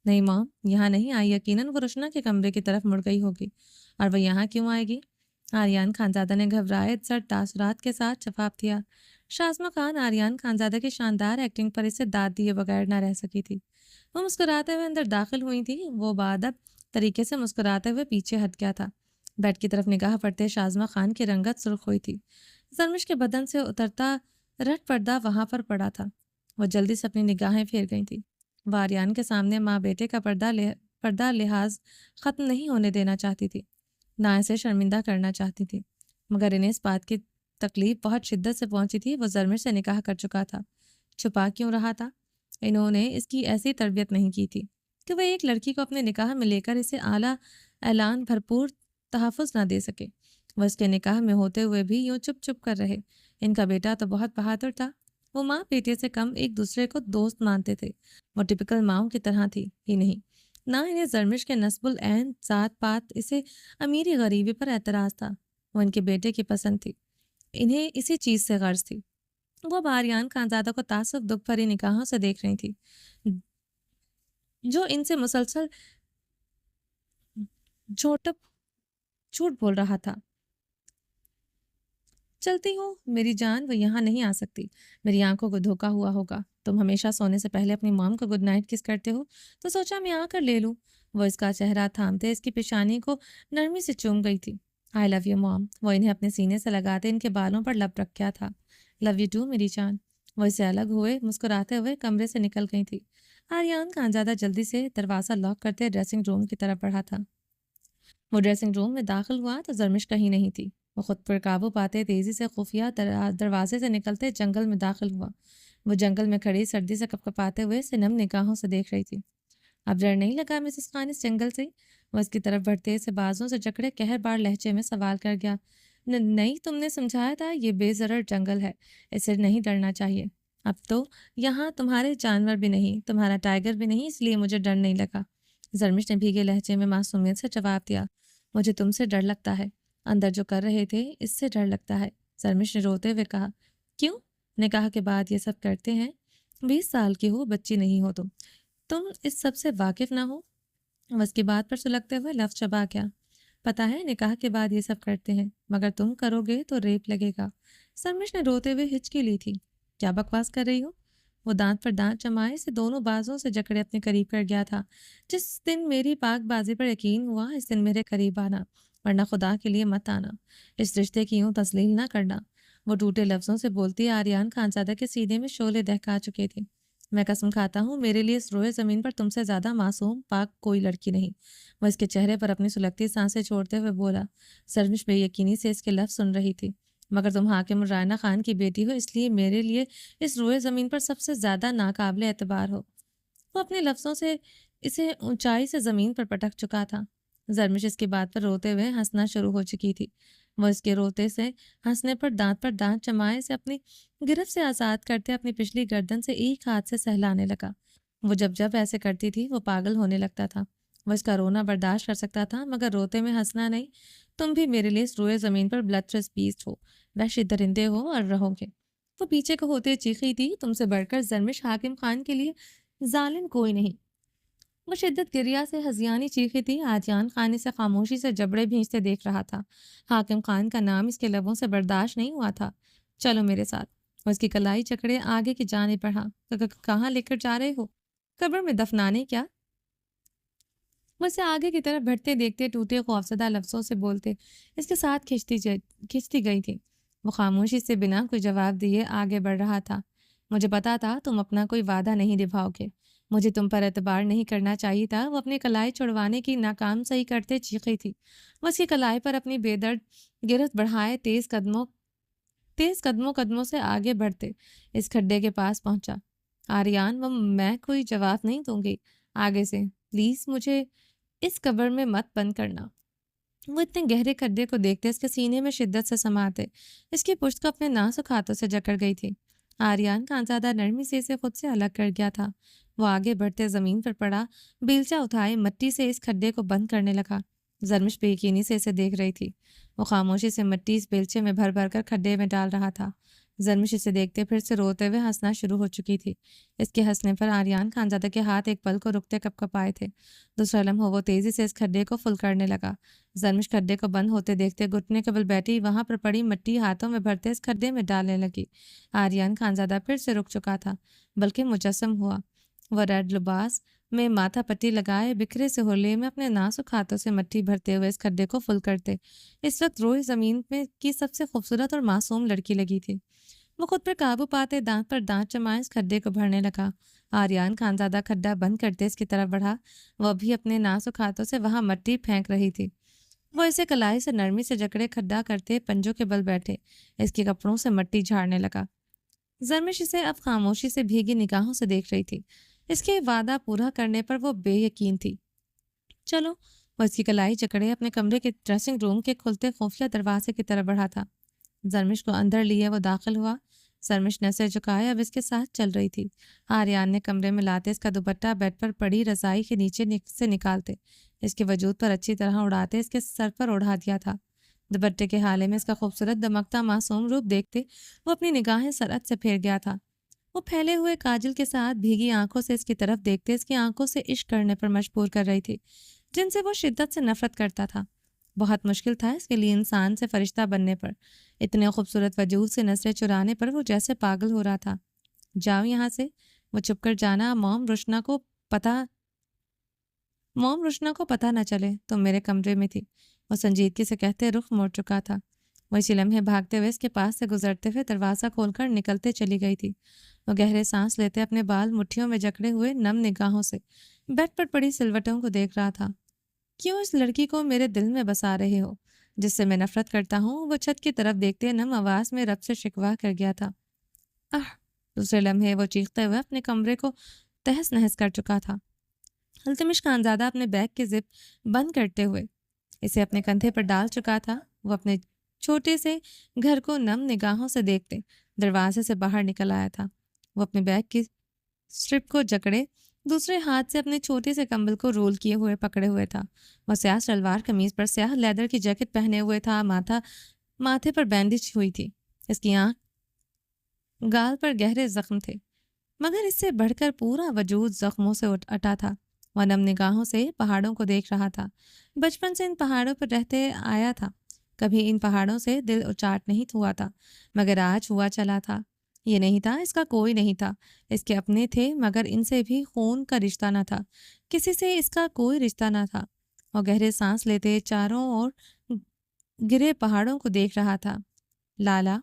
نہیں موم، یہاں نہیں آئی، یقیناً وہ رشنا کے کمرے کی طرف مڑ گئی ہوگی۔ اور وہ یہاں کیوں آئے گی؟ آریان خانزادہ نے گھبرائے زر تاثرات کے ساتھ جواب دیا۔ شازمہ خان آریان خانزادہ کی شاندار ایکٹنگ پر اسے داد دیے بغیر نہ رہ سکی تھی۔ وہ مسکراتے ہوئے اندر داخل ہوئی تھی۔ وہ بادب طریقے سے مسکراتے ہوئے پیچھے ہٹ گیا تھا۔ بیڈ کی طرف نگاہ پڑتے شازمہ خان کی رنگت سرخ ہوئی تھی۔ زرمش کے بدن سے اترتا رٹ پردہ وہاں پر پڑا تھا۔ وہ جلدی سے اپنی نگاہیں پھیر گئی تھی۔ وہ آریان کے سامنے ماں بیٹے کا پردہ لحاظ ختم نہیں ہونے دینا چاہتی تھی، نہ اسے شرمندہ کرنا چاہتی تھی، مگر انہیں اس بات کی تکلیف بہت شدت سے پہنچی تھی۔ وہ زرمش سے نکاح کر چکا تھا، چھپا کیوں رہا تھا؟ انہوں نے اس کی ایسی تربیت نہیں کی تھی کہ وہ ایک لڑکی کو اپنے نکاح میں لے کر اسے اعلیٰ اعلان بھرپور تحفظ نہ دے سکے۔ وہ اس کے نکاح میں ہوتے ہوئے بھی یوں چپ چپ کر رہے۔ ان کا بیٹا تو بہت بہادر تھا۔ وہ ماں بیٹے سے کم ایک دوسرے کو دوست مانتے تھے۔ وہ ٹپکل ماؤں کی طرح تھی ہی نہیں، نہ انہیں زرمش کے نسب العین ذات پات اسے امیری غریبی پر اعتراض تھا۔ وہ ان کے بیٹے کی پسند تھی، انہیں اسی چیز سے غرض تھی۔ وہ آریان خانزادہ کو تعصب دکھ بھری نگاہوں سے دیکھ رہی تھی جو ان سے مسلسل جھوٹ بول رہا تھا۔ چلتی ہوں میری جان، وہ یہاں نہیں آ سکتی، میری آنکھوں کو دھوکا ہوا ہوگا۔ تم ہمیشہ سونے سے پہلے اپنی مام کو گڈ نائٹ کس کرتے ہو، تو سوچا میں آ کر لے لوں۔ وہ اس کا چہرہ تھامتے اس کی پیشانی کو نرمی سے چوم گئی تھی۔ آئی لو یو مام۔ وہ انہیں اپنے سینے سے لگاتے ان کے بالوں پر لب رکھا تھا۔ لو یو ٹو میری جان۔ وہ اسے الگ ہوئے مسکراتے ہوئے کمرے سے نکل گئی تھی۔ آریان خانزادہ جلدی سے دروازہ لاک کرتے ڈریسنگ روم کی طرف بڑھا تھا۔ وہ ڈریسنگ روم میں داخل ہوا تو زرمش کہیں نہیں تھی۔ وہ خود پر قابو پاتے تیزی سے خفیہ دروازے سے نکلتے جنگل میں داخل ہوا۔ وہ جنگل میں کھڑی سردی سے کپکپاتے ہوئے اسے نم نگاہوں سے دیکھ رہی تھی۔ اب ڈر نہیں لگا مسز خان اس جنگل سے؟ وہ اس کی طرف بڑھتے اسے بازوں سے جکڑے قہر بار لہجے میں سوال کر گیا۔ نہیں، تم نے سمجھایا تھا یہ بے ضرر جنگل ہے، اسے نہیں ڈرنا چاہیے۔ اب تو یہاں تمہارے جانور بھی نہیں، تمہارا ٹائیگر بھی نہیں، اس لیے مجھے ڈر نہیں لگا۔ زرمش نے بھیگے لہجے میں معصومیت سے جواب دیا۔ مجھے تم سے ڈر لگتا ہے، اندر جو کر رہے تھے اس سے ڈر لگتا ہے۔ زرمش نے روتے ہوئے کہا۔ کیوں؟ نکاح کے بعد یہ سب کرتے ہیں؟ 20 سال کی ہو، بچی نہیں ہو تم اس سب سے واقف نہ ہو؟ وہ اس کی بات پر سلگتے ہوئے لفظ چبا گیا۔ پتہ ہے نکاح کے بعد یہ سب کرتے ہیں، مگر تم کرو گے تو ریپ لگے گا۔ زرمش نے روتے ہوئے ہچکی لی تھی۔ کیا بکواس کر رہی ہو؟ وہ دانت پر دانت جمائے سے دونوں بازوں سے جکڑے اپنے قریب کر گیا تھا۔ جس دن میری پاک بازی پر یقین ہوا اس دن میرے قریب آنا، ورنہ خدا کے لیے مت آنا، اس رشتے کی یوں تسلیل نہ کرنا۔ وہ ٹوٹے لفظوں سے بولتی آریان خانزادہ کے سینے میں شعلے دہکا چکے تھے۔ میں قسم کھاتا ہوں میرے لیے اس روئے زمین پر تم سے زیادہ معصوم پاک کوئی لڑکی نہیں۔ وہ اس کے چہرے پر اپنی سلگتی سانسیں چھوڑتے ہوئے بولا۔ زرمش بے یقینی سے اس کے لفظ سن رہی تھی۔ مگر تم حاکم الرائنا خان کی بیٹی ہو، اس لیے میرے لیے اس روئے زمین پر سب سے زیادہ ناقابل اعتبار ہو۔ وہ اپنے لفظوں سے اسے اونچائی سے زمین پر پٹک چکا تھا۔ زرمش اس کی بات پر روتے ہوئے ہنسنا شروع ہو چکی تھی۔ وہ اس کے روتے سے ہنسنے پر دانت جمائے سے اپنی گرفت سے آزاد کرتے اپنی پچھلی گردن سے ایک ہاتھ سے سہلانے لگا۔ وہ جب ایسے کرتی تھی وہ پاگل ہونے لگتا تھا۔ وہ اس کا رونا برداشت کر سکتا تھا مگر روتے میں ہنسنا نہیں۔ تم بھی میرے لیے اس روئے زمین پر بلڈرس بیسٹ ہو، وحشی درندے ہو اور رہو گے۔ وہ پیچھے کو ہوتے چیخی تھی۔ تم سے بڑھ کر زرمش حاکم خان کے لیے ظالم کوئی نہیں۔ وہ شدت گریا سے ہزیانی چیخی تھی۔ آریان خان اسے خاموشی سے جبڑے بھینچتے دیکھ رہا تھا۔ حاکم خان کا نام اس کے لبوں سے برداشت نہیں ہوا تھا۔ چلو میرے ساتھ۔ وہ اس کی کلائی چکڑے آگے کی جانب بڑھا۔ کہاں لے کر جا رہے ہو؟ قبر میں دفنانے؟ کیا وہ اسے آگے کی طرف بڑھتے دیکھتے ٹوٹے خوفزدہ لفظوں سے بولتے اس کے ساتھ کھنچتی گئی تھی۔ وہ خاموشی سے بنا کوئی جواب دیے آگے بڑھ رہا تھا۔ مجھے پتا تھا تم اپنا کوئی وعدہ نہیں نبھاؤ گے، مجھے تم پر اعتبار نہیں کرنا چاہیے تھا۔ وہ اپنی کلائی چھڑوانے کی ناکام صحیح کرتے چیخی تھی۔ وہ اس کی کلائی پر اپنی بے درد گرفت بڑھائے تیز قدموں سے آگے بڑھتے اس کھڈے کے پاس پہنچا۔ آریان، وہ میں کوئی جواب نہیں دوں گی آگے سے، پلیز مجھے اس قبر میں مت بند کرنا۔ وہ اتنے گہرے کھڈے کو دیکھتے اس کے سینے میں شدت سے سماتے اس کی پشت کو اپنے نازک ہاتھوں سے جکڑ گئی تھی۔ آریان خانزادہ نرمی سے اسے خود سے الگ کر گیا تھا۔ وہ آگے بڑھتے زمین پر پڑا بیلچہ اٹھائے مٹی سے اس کھڈے کو بند کرنے لگا۔ زرمش بے یقینی سے اسے دیکھ رہی تھی۔ وہ خاموشی سے مٹی اس بیلچے میں بھر بھر کر کھڈے میں ڈال رہا تھا۔ زرمش اسے دیکھتے پھر سے روتے ہوئے ہنسنا شروع ہو چکی تھی۔ اس کے ہنسنے پر آریان خانزادہ کے ہاتھ ایک پل کو رکتے کپ کپائے تھے۔ دوسرا لمحہ وہ تیزی سے اس کھڈے کو فل کرنے لگا۔ زرمش کھڈے کو بند ہوتے دیکھتے گھٹنے کے بل بیٹھی وہاں پر پڑی مٹی ہاتھوں میں بھرتے اس کھڈے میں ڈالنے لگی۔ آریان خانزادہ پھر سے رک چکا تھا، بلکہ مجسم ہوا۔ وہ ریڈ لباس میں ماتھا پٹی لگائے بکھرے سے ہرلے میں اپنے نازک ہاتھوں سے مٹی بھرتے ہوئے اس کھڈے کو فل کرتے اس وقت روئی زمین میں کی سب سے خوبصورت اور معصوم لڑکی لگی تھی۔ وہ خود پر قابو پاتے دانت پر دانت جمائے اس کھڈے کو بھرنے لگا۔ آریان خانزادہ کھڈا بند کرتے اس کی طرف بڑھا۔ وہ بھی اپنے نازک ہاتھوں سے وہاں مٹی پھینک رہی تھی۔ وہ اسے کلائی سے نرمی سے جکڑے کھڈا کرتے پنجوں کے بل بیٹھے اس کے کپڑوں سے مٹی جھاڑنے لگا۔ زرمش اسے اب خاموشی سے بھیگی نگاہوں سے دیکھ رہی تھی۔ اس کے وعدہ پورا کرنے پر وہ بے یقین تھی۔ چلو، وہ اس کی کلائی جکڑے اپنے کمرے کے ڈریسنگ روم کے کھلتے خفیہ دروازے کی طرف بڑھا تھا۔ زرمش کو اندر لیے وہ داخل ہوا۔ زرمش نے اسے جھکائے اب اس کے ساتھ چل رہی تھی۔ آریان نے کمرے میں لاتے اس کا دوپٹہ بیڈ پر پڑی رضائی کے نیچے سے نکالتے اس کے وجود پر اچھی طرح اڑاتے اس کے سر پر اڑا دیا تھا۔ دوپٹے کے حالے میں اس کا خوبصورت دمکتا معصوم روپ دیکھتے وہ اپنی نگاہیں سرعت سے پھیر گیا تھا۔ وہ پھیلے ہوئے کاجل کے ساتھ بھیگی آنکھوں سے اس کی طرف دیکھتے اس کی آنکھوں سے عشق کرنے پر مجبور کر رہی تھی، جن سے وہ شدت سے نفرت کرتا تھا۔ بہت مشکل تھا اس کے لیے انسان سے فرشتہ بننے پر، اتنے خوبصورت وجود سے نظریں چرانے پر وہ جیسے پاگل ہو رہا تھا۔ جاؤ یہاں سے، وہ چپ کر جانا، موم روشنا کو پتہ نہ چلے تم میرے کمرے میں تھی، وہ سنجیدگی سے کہتے رخ موڑ چکا تھا۔ وہ اسی لمحے بھاگتے ہوئے اس کے پاس سے گزرتے ہوئے دروازہ کھول کر نکلتے چلی گئی تھی۔ وہ گہرے سانس لیتے اپنے بال مٹھیوں میں جکڑے ہوئے نم نگاہوں سے بیڈ پر پڑی سلوٹوں کو دیکھ رہا تھا۔ کیوں اس لڑکی کو میرے دل میں بسا رہے ہو جس سے میں نفرت کرتا ہوں؟ وہ چھت کی طرف دیکھتے نم آواز میں رب سے شکوہ کر گیا تھا۔ دوسرے لمحے وہ چیختے ہوئے اپنے کمرے کو تہس نہس کر چکا تھا۔ التمش خانزادہ اپنے بیگ کے زپ بند کرتے ہوئے اسے اپنے کندھے پر ڈال چکا تھا۔ وہ اپنے چھوٹے سے گھر کو نم نگاہوں سے دیکھتے دروازے سے باہر نکل آیا تھا۔ وہ اپنے بیگ کی سٹرپ کو جکڑے دوسرے ہاتھ سے اپنے چھوٹے سے کمبل کو رول کیے ہوئے پکڑے ہوئے تھا۔ وہ سیاہ شلوار قمیض پر سیاہ لیدر کی جیکٹ پہنے ہوئے تھا، ماتھے پر بینڈیج ہوئی تھی، اس کی آنکھ گال پر گہرے زخم تھے، مگر اس سے بڑھ کر پورا وجود زخموں سے اٹا تھا۔ وہ نم نگاہوں سے پہاڑوں کو دیکھ رہا تھا۔ بچپن سے ان پہاڑوں پر رہتے آیا تھا، کبھی ان پہاڑوں سے دل اچاٹ نہیں ہوا تھا، مگر آج ہوا چلا تھا۔ یہ نہیں تھا اس کا کوئی نہیں تھا، اس کے اپنے تھے مگر ان سے بھی خون کا رشتہ نہ تھا، کسی سے اس کا کوئی رشتہ نہ تھا۔ اور گہرے سانس لیتے چاروں اور گرے پہاڑوں کو دیکھ رہا تھا۔ لالا،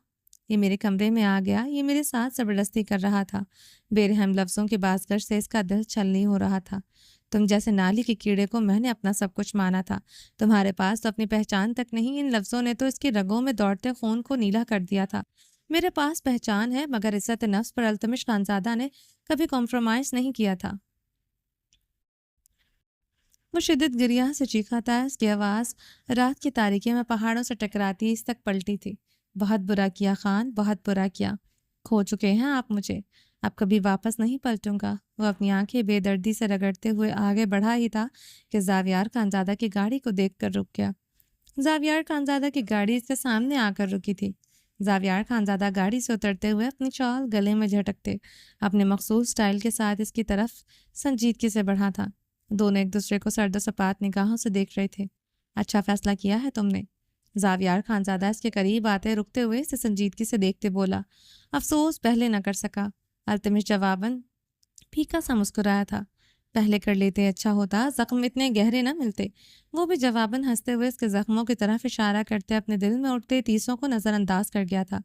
یہ میرے کمرے میں آ گیا، یہ میرے ساتھ زبردستی کر رہا تھا۔ بے رحم لفظوں کی بازگشت سے اس کا دل چھلنی ہو رہا تھا۔ تم جیسے نالی کے کیڑے کو میں نے اپنا سب کچھ مانا تھا، تمہارے پاس تو اپنی پہچان تک نہیں۔ ان لفظوں نے تو اس کی رگوں میں دوڑتے خون کو نیلا کر دیا تھا۔ میرے پاس پہچان ہے مگر عزت نفس پر التمش خانزادہ نے کبھی کمپرومائز نہیں کیا تھا۔ وہ شدت گریہ سے چیخا تھا، اس کی آواز رات کی تاریکی میں پہاڑوں سے ٹکراتی اس تک پلٹی تھی۔ بہت برا کیا خان، بہت برا کیا، کھو چکے ہیں آپ مجھے، اب کبھی واپس نہیں پلٹوں گا۔ وہ اپنی آنکھیں بے دردی سے رگڑتے ہوئے آگے بڑھا ہی تھا کہ زاویار خانزادہ کی گاڑی کو دیکھ کر رک گیا۔ زاویار خانزادہ کی گاڑی اس کے سامنے آ کر رکی تھی۔ زاویار خانزادہ گاڑی سے اترتے ہوئے اپنی شال گلے میں جھٹکتے اپنے مخصوص سٹائل کے ساتھ اس کی طرف سنجیدگی سے بڑھا تھا۔ دونوں ایک دوسرے کو سرد و سپات نگاہوں سے دیکھ رہے تھے۔ اچھا فیصلہ کیا ہے تم نے، زاویار خانزادہ اس کے قریب آتے رکتے ہوئے اسے سنجیدگی سے دیکھتے بولا۔ افسوس پہلے نہ کر سکا، التمش جواباً پھیکا سا مسکرایا تھا۔ پہلے کر لیتے اچھا ہوتا، زخم اتنے گہرے نہ ملتے۔ وہ بھی جواباً ہنستے ہوئے اس کے زخموں کی طرف اشارہ کرتے اپنے دل میں اٹھتے تیسوں کو نظر انداز کر گیا تھا۔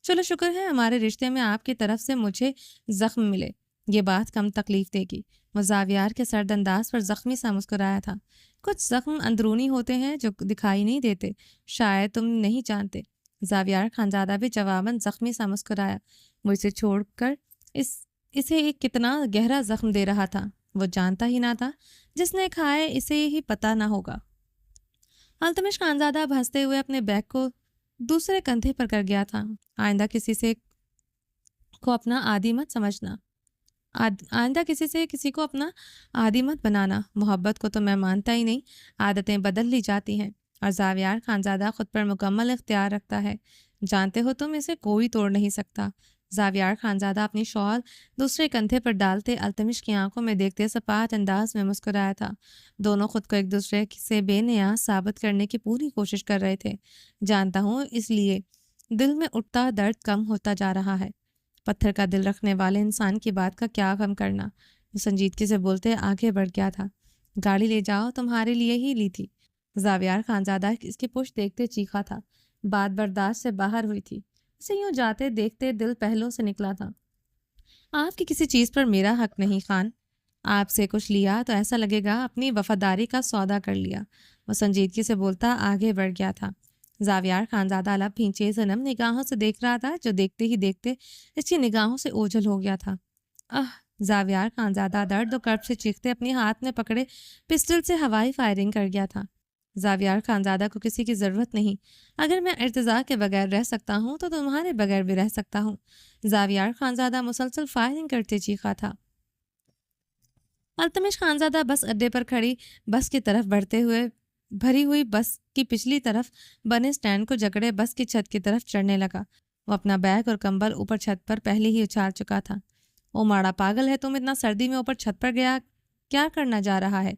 چلو شکر ہے ہمارے رشتے میں آپ کی طرف سے مجھے زخم ملے، یہ بات کم تکلیف دے گی۔ وہ زاویار کے سرد انداز پر زخمی سا مسکرایا تھا۔ کچھ زخم اندرونی ہوتے ہیں جو دکھائی نہیں دیتے، شاید تم نہیں جانتے۔ زاویار خانزادہ بھی جواباً زخمی سا مسکرایا۔ وہ اسے چھوڑ کر اسے ایک کتنا گہرا زخم دے رہا تھا، وہ جانتا ہی نہ تھا، جس نے کھائے اسے ہی پتہ نہ ہوگا۔ التمش خانزادہ اب ہنستے ہوئے اپنے بیگ کو دوسرے کندھے پر کر گیا تھا۔ آئندہ کسی سے کو اپنا عادی مت سمجھنا، آئندہ کسی کو اپنا عادی مت بنانا۔ محبت کو تو میں مانتا ہی نہیں، عادتیں بدل لی جاتی ہیں، اور زاویار خانزادہ خود پر مکمل اختیار رکھتا ہے، جانتے ہو تم اسے کوئی توڑ نہیں سکتا۔ زاویار خانزادہ اپنی شال دوسرے کندھے پر ڈالتے التمش کی آنکھوں میں دیکھتے سپاٹ انداز میں مسکرایا تھا۔ دونوں خود کو ایک دوسرے سے بے نیاز ثابت کرنے کی پوری کوشش کر رہے تھے۔ جانتا ہوں، اس لیے دل میں اٹھتا درد کم ہوتا جا رہا ہے۔ پتھر کا دل رکھنے والے انسان کی بات کا کیا غم کرنا، وہ سنجیدگی سے بولتے آگے بڑھ گیا تھا۔ گاڑی لے جاؤ، تمہارے لیے ہی لی تھی۔ زاویار خانزادہ اس کی پشت دیکھتے چیخا تھا۔ بات برداشت سے باہر ہوئی تھی، اسے یوں جاتے دیکھتے دل پہلوں سے نکلا تھا۔ آپ کی کسی چیز پر میرا حق نہیں خان، آپ سے کچھ لیا تو ایسا لگے گا اپنی وفاداری کا سودا کر لیا۔ وہ سنجیدگی سے بولتا آگے بڑھ گیا تھا۔ زاویار خانزادہ لب بھینچے صنم نگاہوں سے دیکھ رہا تھا، جو دیکھتے ہی دیکھتے اس کی نگاہوں سے اوجھل ہو گیا تھا۔ زاویار خانزادہ درد و کرب سے چیختے اپنے ہاتھ میں پکڑے پسٹل سے ہوائی فائرنگ کر گیا تھا۔ زاویار خانزادہ کو کسی کی ضرورت نہیں، اگر میں ارتضا کے بغیر رہ سکتا ہوں تو تمہارے بغیر بھی رہ سکتا ہوں۔ زاویار خانزادہ مسلسل فائرنگ کرتے چیخا تھا۔ التمش خانزادہ بس اڈے پر کھڑی بس کی طرف بڑھتے ہوئے بھری ہوئی بس کی پچھلی طرف بنے سٹینڈ کو جکڑے بس کی چھت کی طرف چڑھنے لگا۔ وہ اپنا بیگ اور کمبل اوپر چھت پر پہلے ہی اچھال چکا تھا۔ او ماڑا پاگل ہے تم، اتنا سردی میں اوپر چھت پر گیا کیا کرنا جا رہا ہے؟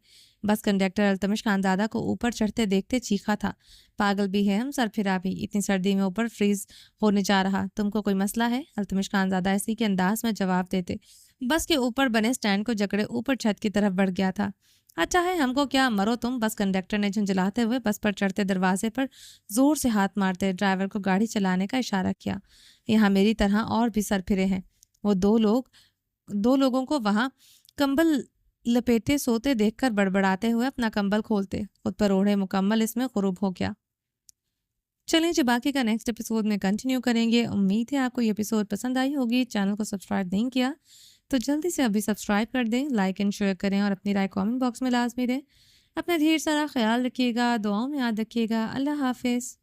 بس کنڈکٹر التمش خانزادہ کو اوپر چڑھتے دیکھتے چیخا تھا۔ پاگل بھی ہے ہم، سر پھرا بھی، اتنی سردی میں اوپر فریز ہونے جا رہا، تم کو کوئی مسئلہ ہے؟ التمش خانزادہ اسی کے انداز میں جواب دیتے بس کے اوپر بنے سٹینڈ کو جکڑے اوپر چھت کی طرف بڑھ گیا تھا۔ اچھا ہے، ہم کو کیا، مرو تم۔ بس کنڈکٹر نے جھنجھلاتے ہوئے بس پر چڑھتے دروازے پر زور سے ہاتھ مارتے ڈرائیور کو گاڑی چلانے کا اشارہ کیا۔ یہاں میری طرح اور بھی سر پھرے ہیں۔ وہ دو لوگوں کو وہاں کمبل لپیٹے سوتے دیکھ کر بڑبڑاتے ہوئے اپنا کمبل کھولتے، خود پر اوڑھے مکمل اس میں غروب ہو گیا۔ چلیں جی، باقی کا نیکسٹ ایپیسوڈ میں کنٹینیو کریں گے۔ امید ہے آپ کو یہ ایپیسوڈ پسند آئی ہوگی۔ چینل کو سبسکرائب نہیں کیا تو جلدی سے ابھی سبسکرائب کر دیں، لائک اینڈ شیئر کریں، اور اپنی رائے کامنٹ باکس میں لازمی دیں۔ اپنا ڈھیر سارا خیال رکھیے گا، دعاؤں میں یاد رکھیے گا۔ اللہ حافظ۔